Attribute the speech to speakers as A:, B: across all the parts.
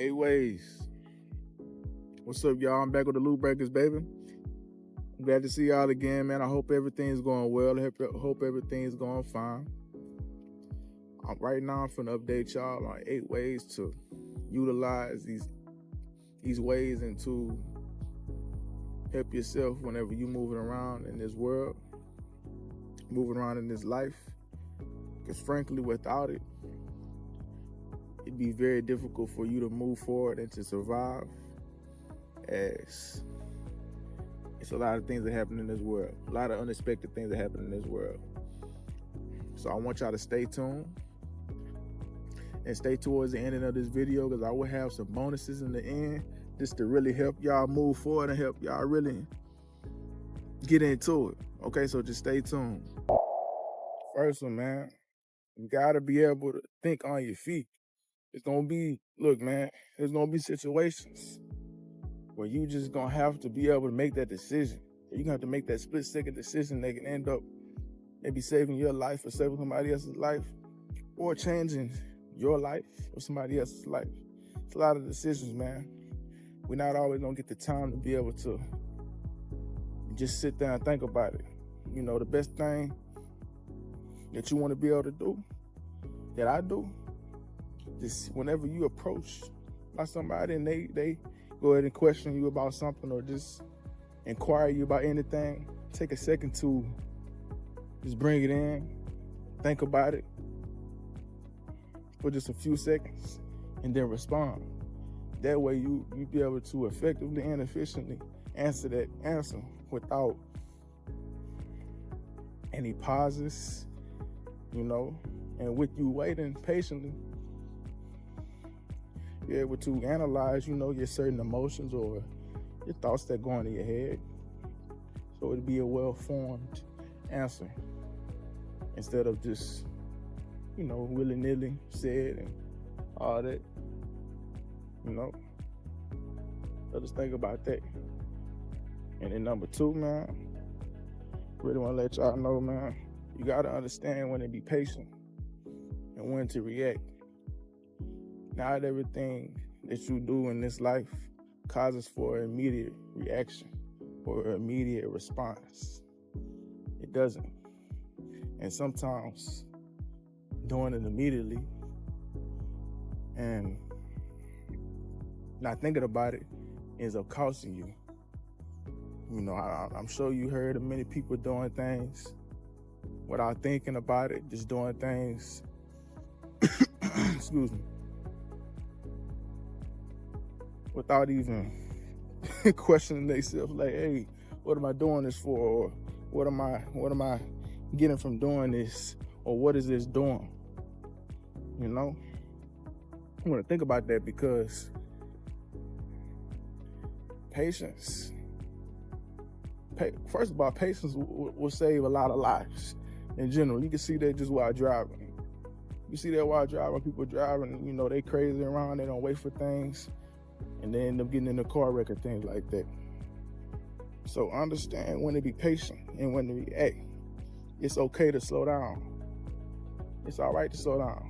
A: Eight ways. What's up, y'all? I'm back with the Loot Breakers, baby. I'm glad to see y'all again, man. I hope everything's going well. I hope everything's going fine. Right now, I'm finna update y'all on 8 ways to utilize these ways and to help yourself whenever you're moving around in this world, moving around in this life. Because frankly, without it, it'd be very difficult for you to move forward and to survive, as it's a lot of things that happen in this world, a lot of unexpected things that happen in this world. So I want y'all to stay tuned and stay towards the ending of this video, because I will have some bonuses in the end just to really help y'all move forward and help y'all really get into it. Okay, so just stay tuned. First one, man, you gotta be able to think on your feet. It's gonna be, look, man, there's gonna be situations where you just gonna have to be able to make that decision. You're gonna have to make that split-second decision that can end up maybe saving your life or saving somebody else's life, or changing your life or somebody else's life. It's a lot of decisions, man. We're not always gonna get the time to be able to just sit there and think about it. You know, the best thing that you wanna be able to do, that I do, just whenever you approach by somebody and they go ahead and question you about something or just inquire you about anything, take a second to just bring it in, think about it for just a few seconds, and then respond. That way you be able to effectively and efficiently answer that answer without any pauses, you know, and with you waiting patiently, you're able to analyze, you know, your certain emotions or your thoughts that go on in your head. So it'd be a well-formed answer instead of just, you know, willy-nilly said and all that, you know. So just think about that. And then number 2, man, really want to let y'all know, man, you got to understand when to be patient and when to react. Not everything that you do in this life causes for an immediate reaction or an immediate response. It doesn't. And sometimes doing it immediately and not thinking about it ends up costing you. You know, I'm sure you heard of many people doing things without thinking about it, just doing things, excuse me, without even questioning themselves, like, hey, what am I doing this for? Or what am I getting from doing this? Or what is this doing? You know? I want to think about that, because patience, first of all, patience will save a lot of lives in general. You can see that just while driving. You see that while driving, people driving, you know, they crazy around, they don't wait for things, and they end up getting in a car wreck or things like that. So understand when to be patient and when to react. It's okay to slow down. It's all right to slow down.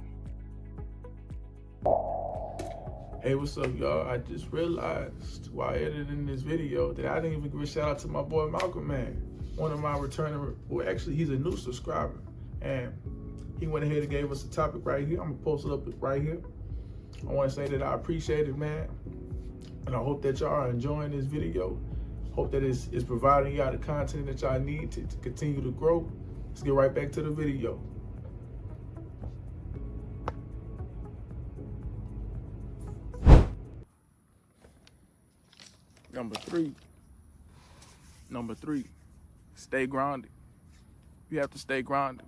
A: Hey, what's up, y'all? I just realized while editing this video that I didn't even give a shout out to my boy Malcolm, man. One of my returning, well, actually, he's a new subscriber, and he went ahead and gave us a topic right here. I'm gonna post it up right here. I want to say that I appreciate it, man, and I hope that y'all are enjoying this video. Hope that it's providing y'all the content that y'all need to continue to grow. Let's get right back to the video. Number three, stay grounded. You have to stay grounded.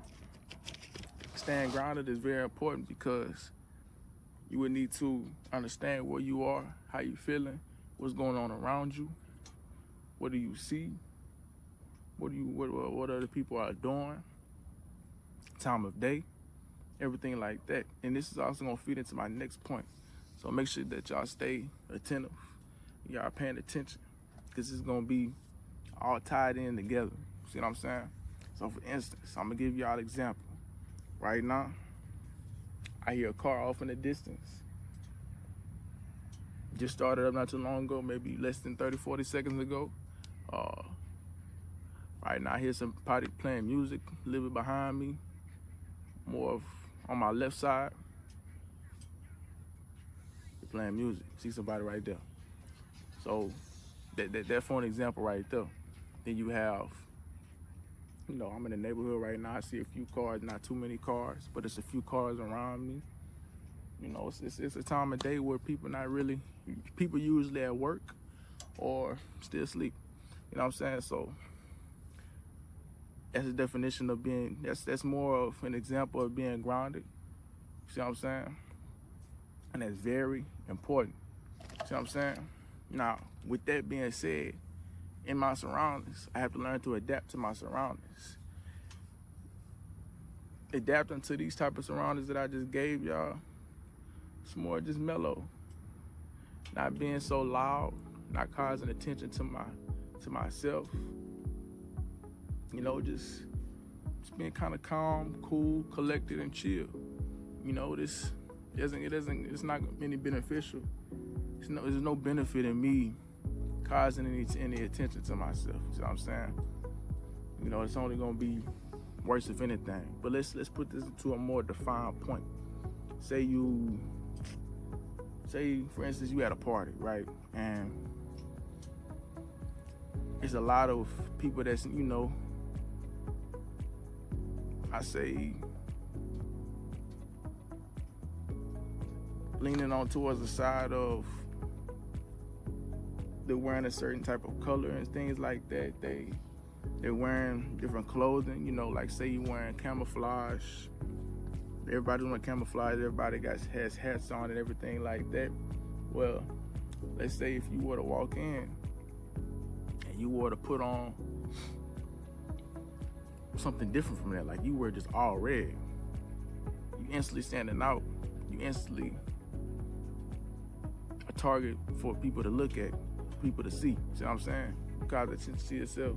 A: Staying grounded is very important, because you would need to understand where you are, how you feeling, what's going on around you, what do you see, what other people are doing, time of day, everything like that. And this is also gonna feed into my next point. So make sure that y'all stay attentive, y'all paying attention, because it's gonna be all tied in together. See what I'm saying? So for instance, I'm gonna give y'all an example. Right now, I hear a car off in the distance. just started up not too long ago, maybe less than 30, 40 seconds ago. Right now I hear somebody playing music a little bit behind me, more of on my left side. They're playing music. See somebody right there. So that for an example right there. Then you have, I'm in the neighborhood right now. I see a few cars, not too many cars, but it's a few cars around me. It's a time of day where people usually at work or still sleep. You know what I'm saying? So that's the definition of that's more of an example of being grounded. See what I'm saying? And that's very important. See what I'm saying? Now, with that being said, in my surroundings, I have to learn to adapt to my surroundings. Adapting to these type of surroundings that I just gave y'all, it's more just mellow. Not being so loud, not causing attention to myself. Just being kind of calm, cool, collected, and chill. It's not any beneficial. There's no benefit in me causing any attention to myself. You know what I'm saying? It's only gonna be worse if anything. But let's put this to a more defined point. Say for instance you at a party, right? And there's a lot of people that's, I say leaning on towards the side of they're wearing a certain type of color and things like that. They're wearing different clothing, like say you wearing camouflage. Everybody's wearing camouflage, everybody has hats on and everything like that. Well, let's say if you were to walk in and you were to put on something different from that, like you were just all red, you instantly standing out. You instantly a target for people to look at, people to see. See what I'm saying? Cause attention to yourself.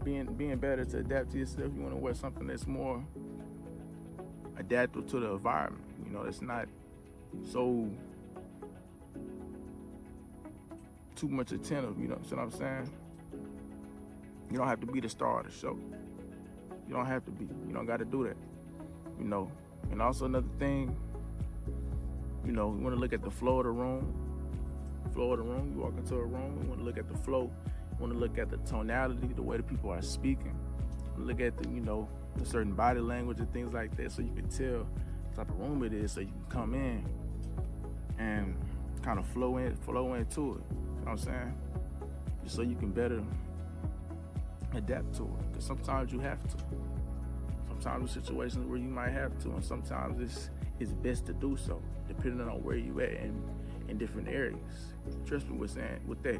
A: Being better to adapt to yourself, you want to wear something that's more adaptive to the environment. It's not so too much attentive. See what I'm saying? You don't have to be the star of the show. You don't have to be. You don't got to do that. And also another thing, you want to look at the flow of the room. You walk into a room, you want to look at the flow. You want to look at the tonality, the way the people are speaking. You look at the certain body language and things like that, so you can tell what type of room it is, so you can come in and kind of flow into it. You know what I'm saying? Just so you can better adapt to it. Because sometimes you have to. Sometimes there's situations where you might have to, and sometimes it's best to do so, depending on where you at in different areas. Trust me with that.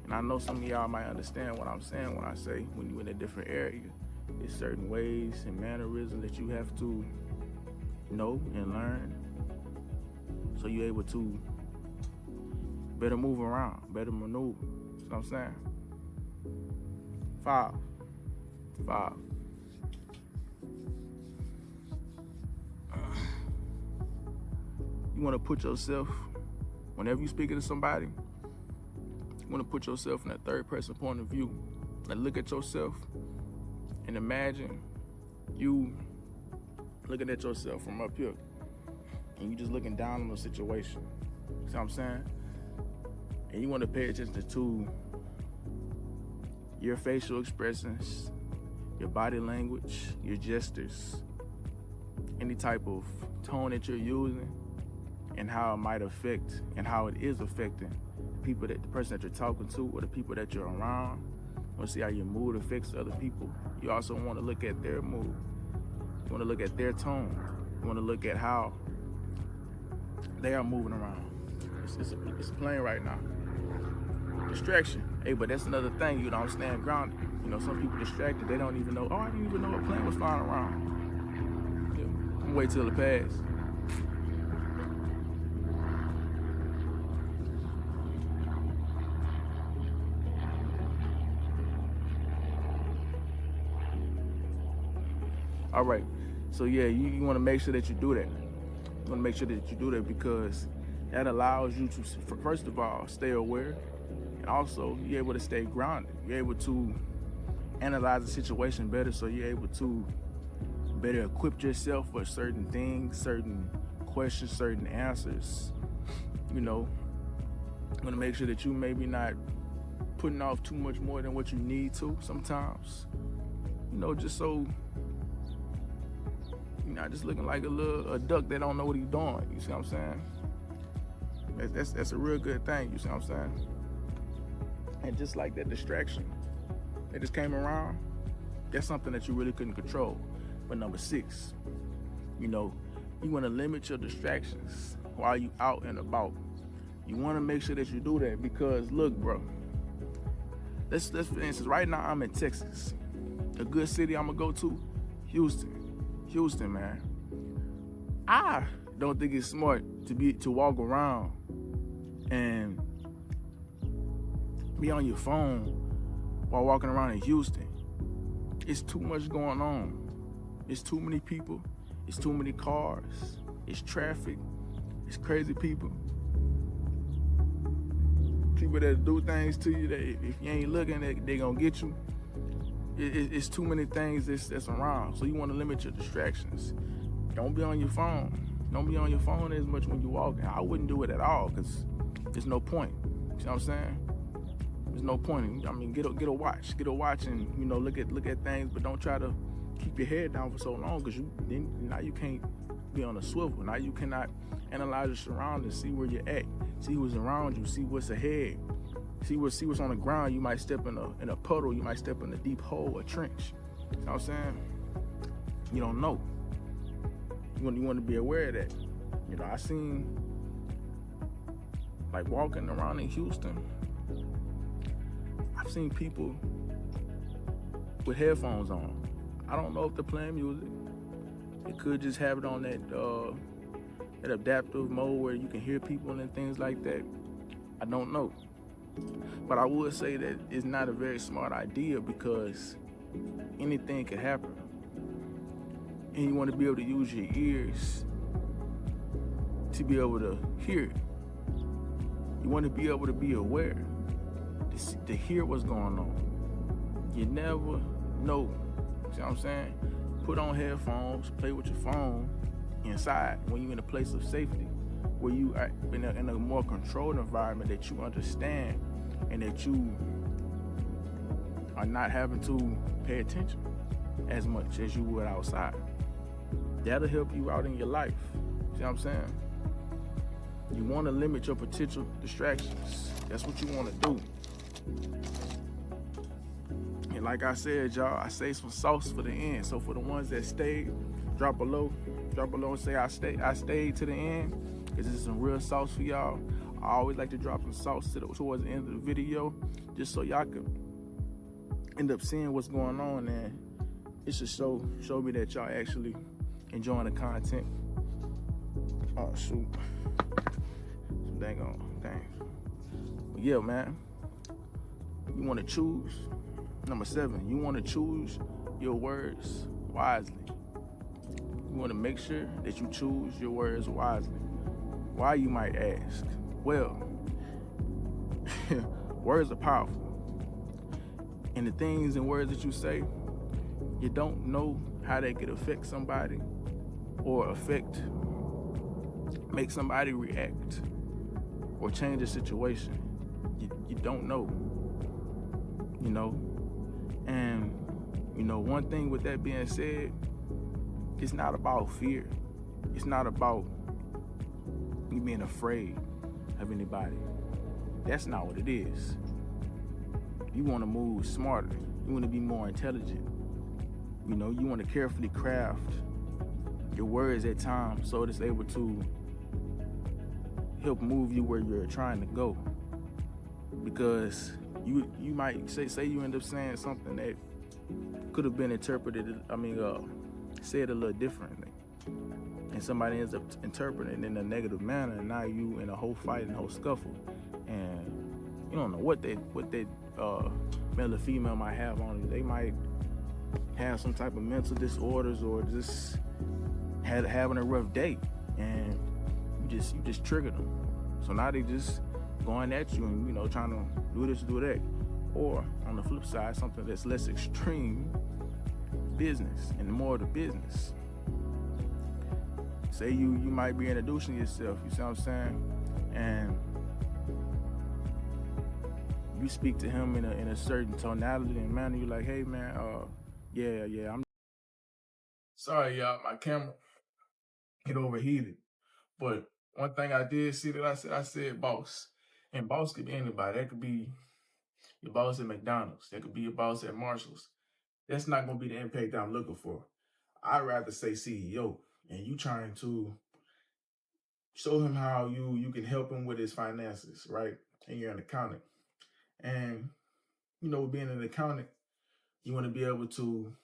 A: And I know some of y'all might understand what I'm saying when I say when you're in a different area, there's certain ways and mannerisms that you have to know and learn, so you're able to better move around, better maneuver. You know what I'm saying? 5. You want to put yourself, whenever you're speaking to somebody, you want to put yourself in a third person point of view. Like, look at yourself and imagine you looking at yourself from up here and you just looking down on the situation. See what I'm saying? And you want to pay attention to your facial expressions, your body language, your gestures, any type of tone that you're using, and how it might affect and how it is affecting the person that you're talking to or the people that you're around. You want to see how your mood affects other people. You also want to look at their mood. You want to look at their tone. You want to look at how they are moving around. It's playing right now. Distraction. Hey, but that's another thing, I'm staying grounded. Some people distracted, they don't even know, I didn't even know a plane was flying around. I'm gonna wait till it passes. All right, so yeah, you want to make sure that you do that. You want to make sure that you do that because That allows you to, first of all, stay aware, and also you're able to stay grounded. You're able to analyze the situation better, so you're able to better equip yourself for certain things, certain questions, certain answers. You know, I'm gonna make sure that you maybe not putting off too much more than what you need to sometimes. You know, just so you're not just looking like a duck that don't know what he's doing. You see what I'm saying? That's a real good thing. You see what I'm saying? And just like that distraction that just came around, that's something that you really couldn't control. But number 6, you know, you want to limit your distractions while you out and about. You want to make sure that you do that because, look, bro, let's for instance, right now I'm in Texas. A good city I'm gonna go to, Houston, man. I don't think it's smart to walk around and be on your phone while walking around in Houston. It's too much going on. It's too many people. It's too many cars. It's traffic. It's crazy people. People that do things to you that if you ain't looking, they gonna get you. It's too many things that's around. So you want to limit your distractions. Don't be on your phone. Don't be on your phone as much when you're walking. I wouldn't do it at all because there's no point. You know what I'm saying? There's no point. I mean, get a watch. Get a watch and, you know, look at things, but don't try to keep your head down for so long because now you can't be on a swivel. Now you cannot analyze your surroundings, see where you're at, see who's around you, see what's ahead, see what's on the ground. You might step in a puddle, you might step in a deep hole, a trench. You know what I'm saying? You don't know. You want to be aware of that. You know, I seen, like, walking around in Houston, I've seen people with headphones on. I don't know if they're playing music. It could just have it on that adaptive mode where you can hear people and things like that. I don't know. But I would say that it's not a very smart idea because anything could happen. And you want to be able to use your ears to be able to hear it. You want to be able to be aware, to hear what's going on. You never know. See what I'm saying? Put on headphones, play with your phone inside when you're in a place of safety, where you are in a more controlled environment that you understand and that you are not having to pay attention as much as you would outside. That'll help you out in your life. See what I'm saying? You want to limit your potential distractions. That's what you want to do. And like I said, y'all, I saved some sauce for the end. So for the ones that stayed, drop below and say I stayed to the end, because this is some real sauce for y'all. I always like to drop some sauce towards the end of the video, just so y'all can end up seeing what's going on, and it should show me that y'all actually enjoying the content. Oh shoot, some dang on things. But yeah, man, you want to choose. Number 7, you want to choose your words wisely. You want to make sure that you choose your words wisely. Why, you might ask? Well, words are powerful. And the things and words that you say, you don't know how they could affect somebody or make somebody react or change a situation. You don't know, you know? And, you know, one thing with that being said, it's not about fear. It's not about you being afraid of anybody. That's not what it is. You want to move smarter. You want to be more intelligent. You know, you want to carefully craft your words at times so it's able to help move you where you're trying to go. Because you might say you end up saying something that could have been interpreted, said a little differently. And somebody ends up interpreting it in a negative manner, and now you in a whole fight and a whole scuffle. And you don't know what they male or female might have on you. They might have some type of mental disorders or just having a rough day, and you just triggered them. So now they just going at you and, trying to do this, do that. Or on the flip side, something that's less extreme, business, and more of the business. Say you might be introducing yourself, you see what I'm saying? And you speak to him in a certain tonality and manner. You're like, hey man, yeah, I'm sorry, y'all, my camera get overheated. But one thing I did see that I said boss. And boss could be anybody. That could be your boss at McDonald's. That could be your boss at Marshall's. That's not gonna be the impact that I'm looking for. I'd rather say CEO, and you trying to show him how you can help him with his finances, right? And you're an accountant. And being an accountant, you want to be able to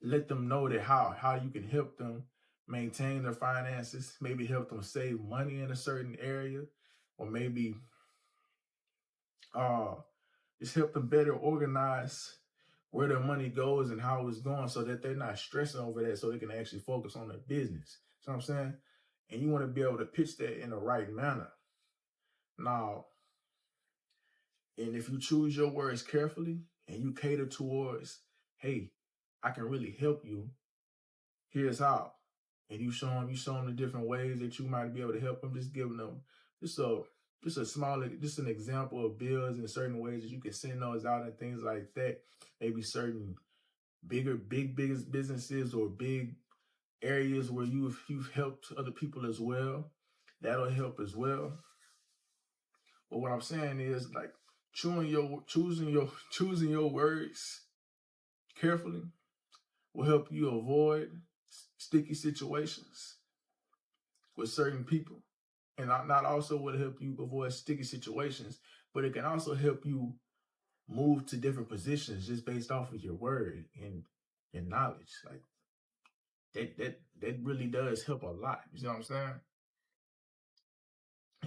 A: let them know that how you can help them maintain their finances, maybe help them save money in a certain area, or maybe just help them better organize where their money goes and how it's going, so that they're not stressing over that, so they can actually focus on their business. You know what I'm saying? And you want to be able to pitch that in the right manner. Now, and if you choose your words carefully and you cater towards, hey, I can really help you, here's how. And you show them the different ways that you might be able to help them, just giving them just an example of bills and certain ways that you can send those out and things like that. Maybe certain big businesses or big areas where you've helped other people as well. That'll help as well. But what I'm saying is, like, choosing your words carefully will help you avoid sticky situations with certain people. And not also will help you avoid sticky situations, but it can also help you move to different positions just based off of your word and your knowledge. Like that really does help a lot. You see what I'm saying?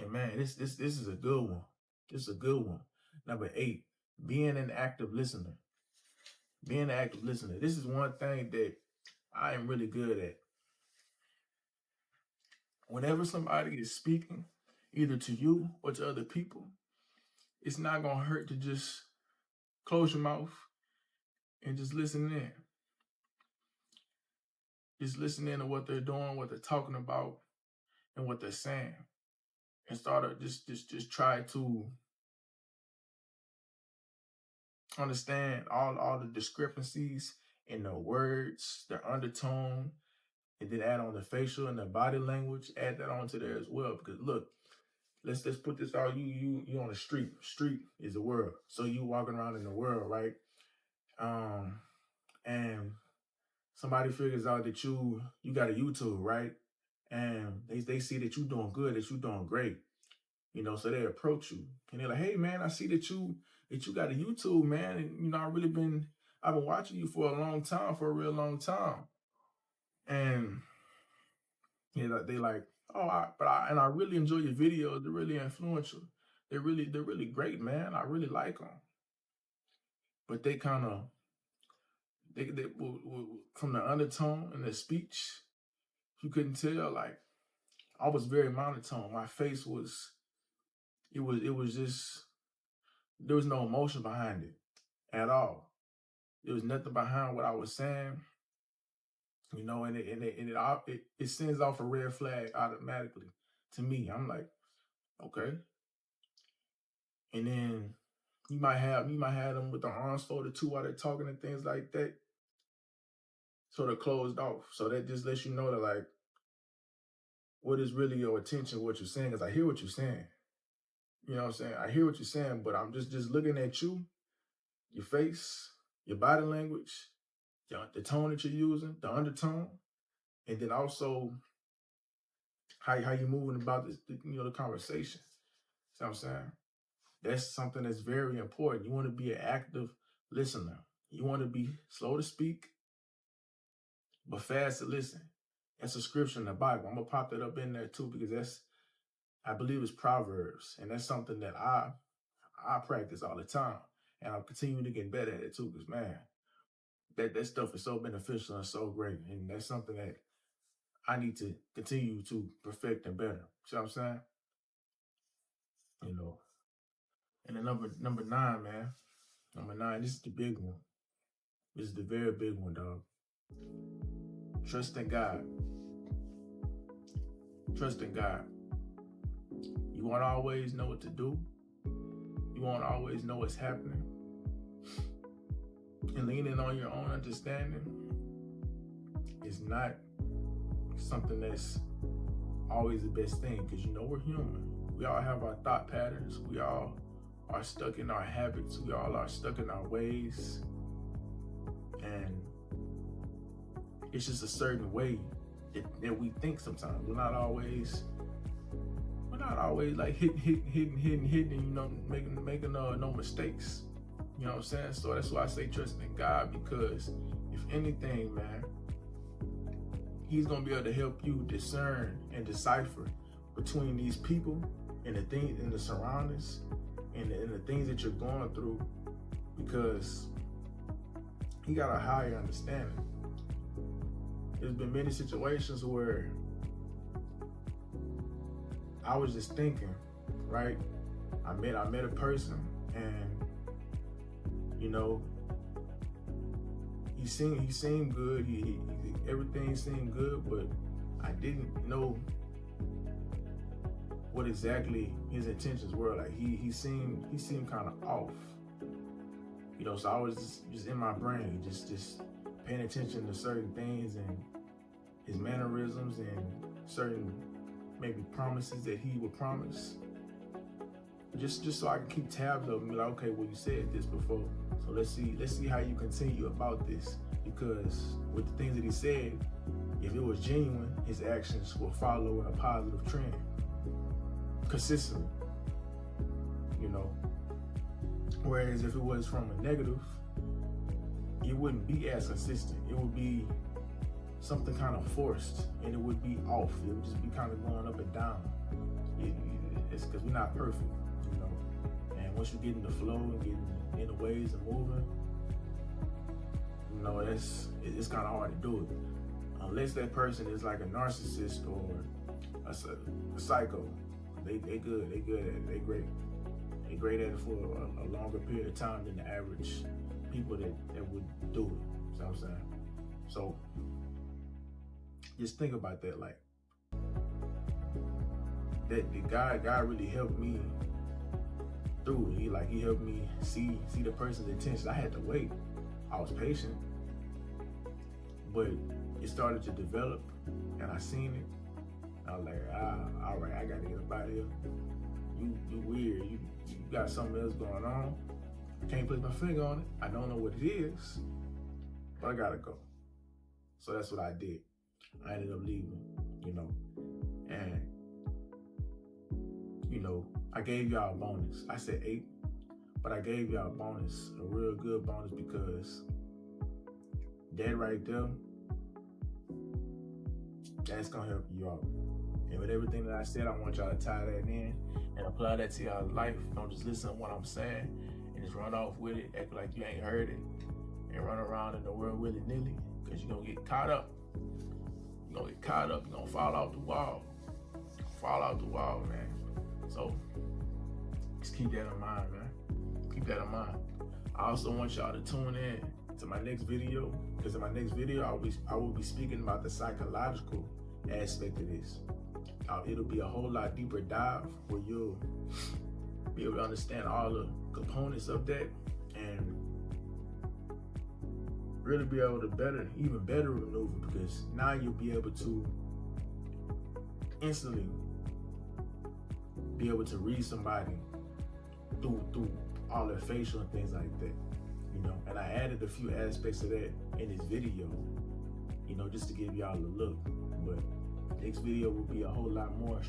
A: And man, this is a good one. This is a good one. Number 8, being an active listener. Being an active listener. This is one thing that I am really good at. Whenever somebody is speaking, either to you or to other people, it's not gonna hurt to just close your mouth and just listen in. Just listen in to what they're doing, what they're talking about, and what they're saying. And start to just try to understand all the discrepancies in the words, their undertone, and then add on the facial and the body language, add that onto there as well. Because look, let's put this out. You on the street. Street is the world. So you walking around in the world, right? And somebody figures out that you got a YouTube, right? And they see that you doing good, that you doing great. So they approach you and they're like, hey man, I see that you got a YouTube, man. And I've been watching you for a real long time. And they like, oh, I really enjoy your videos. They're really influential. They're really great, man. I really like them. But they kind of, they from the undertone in the speech, you couldn't tell. Like, I was very monotone. My face was, it was just, there was no emotion behind it at all. There was nothing behind what I was saying, and it sends off a red flag automatically to me. I'm like, okay. And then you might have them with their arms folded too while they're talking and things like that, sort of closed off. So that just lets you know that, like, what is really your attention, what you're saying, is I hear what you're saying. You know what I'm saying? I hear what you're saying, but I'm just looking at you, your face, your body language, the tone that you're using, the undertone, and then also how you're moving about this, the conversation. See what I'm saying? That's something that's very important. You want to be an active listener. You want to be slow to speak, but fast to listen. That's a scripture in the Bible. I'm gonna pop that up in there too, because I believe it's Proverbs, and that's something that I practice all the time, and I'm continuing to get better at it too. Because man, that stuff is so beneficial and so great, and that's something that I need to continue to perfect and better. See what I'm saying? you know. And then number 9, man. Number 9, this is the big one. This is the very big one, dog. Trust in God. Trust in God. You won't always know what to do. You won't always know what's happening. And leaning on your own understanding is not something that's always the best thing, because you know we're human. We all have our thought patterns. We all are stuck in our habits. We all are stuck in our ways. And it's just a certain way that we think sometimes. We're not always like hitting, you know, making no mistakes. You know what I'm saying? So that's why I say trust in God, because if anything, man, He's gonna be able to help you discern and decipher between these people and the things and the surroundings and the things that you're going through, because He got a higher understanding. There's been many situations where I was just thinking, right? I met a person, and you know, he seemed good. He everything seemed good, but I didn't know what exactly his intentions were. Like he seemed kind of off, you know. So I was just in my brain, just paying attention to certain things and his mannerisms and certain maybe promises that he would promise, just so I can keep tabs of him. Be like, okay, well, you said this before, so let's see how you continue about this, because with the things that he said, if it was genuine, his actions will follow in a positive trend consistently, you know. Whereas if it was from a negative, it wouldn't be as consistent. It would be something kind of forced, and it would be off. It would just be kind of going up and down. It's because we're not perfect, you know. And once you get in the flow and get in the ways and moving, you know, it's kind of hard to do it. Unless that person is like a narcissist or a psycho. They good. They good at it. They great. They great at it for a longer period of time than the average people that would do it. You know what I'm saying? So just think about that, like that God really helped me through it. He helped me see the person's intentions. I had to wait. I was patient, but it started to develop, and I seen it. I was like, all right, I gotta get up out of here. You weird. You got something else going on. I can't put my finger on it. I don't know what it is, but I gotta go. So that's what I did. I ended up leaving, you know, and, you know, I gave y'all a bonus. I said 8, but I gave y'all a bonus, a real good bonus, because that right there, that's gonna help you out. And with everything that I said, I want y'all to tie that in and apply that to y'all life. Don't just listen to what I'm saying and just run off with it, act like you ain't heard it, and run around in the world willy-nilly, because you're gonna get caught up. You're gonna get caught up. You're gonna fall off the wall. Fall off the wall, man. So just keep that in mind, man. Keep that in mind. I also want y'all to tune in to my next video, because in my next video, I will be speaking about the psychological aspect of this. It'll be a whole lot deeper dive where you'll be able to understand all the components of that and really be able to even better maneuver, because now you'll be able to instantly be able to read somebody through all their facial and things like that, you know. And I added a few aspects of that in this video, you know, just to give y'all a look. But next video will be a whole lot more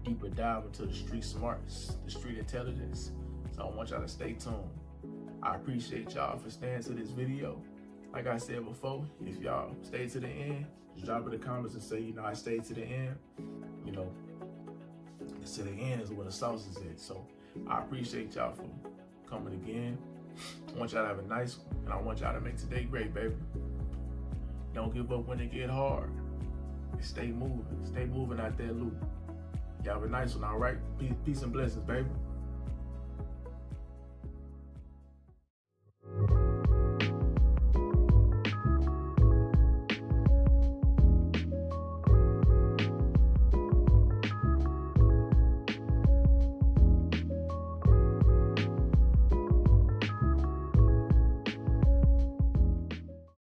A: deeper dive into the street smarts, the street intelligence. So I want y'all to stay tuned. I appreciate y'all for staying to this video. Like I said before, if y'all stay to the end, just drop in the comments and say, you know, I stayed to the end. You know, to the end is where the sauce is at. So I appreciate y'all for coming again. I want y'all to have a nice one, and I want y'all to make today great, baby. Don't give up when it get hard. Stay moving out that loop. Y'all have a nice one, all right? Peace and blessings, baby.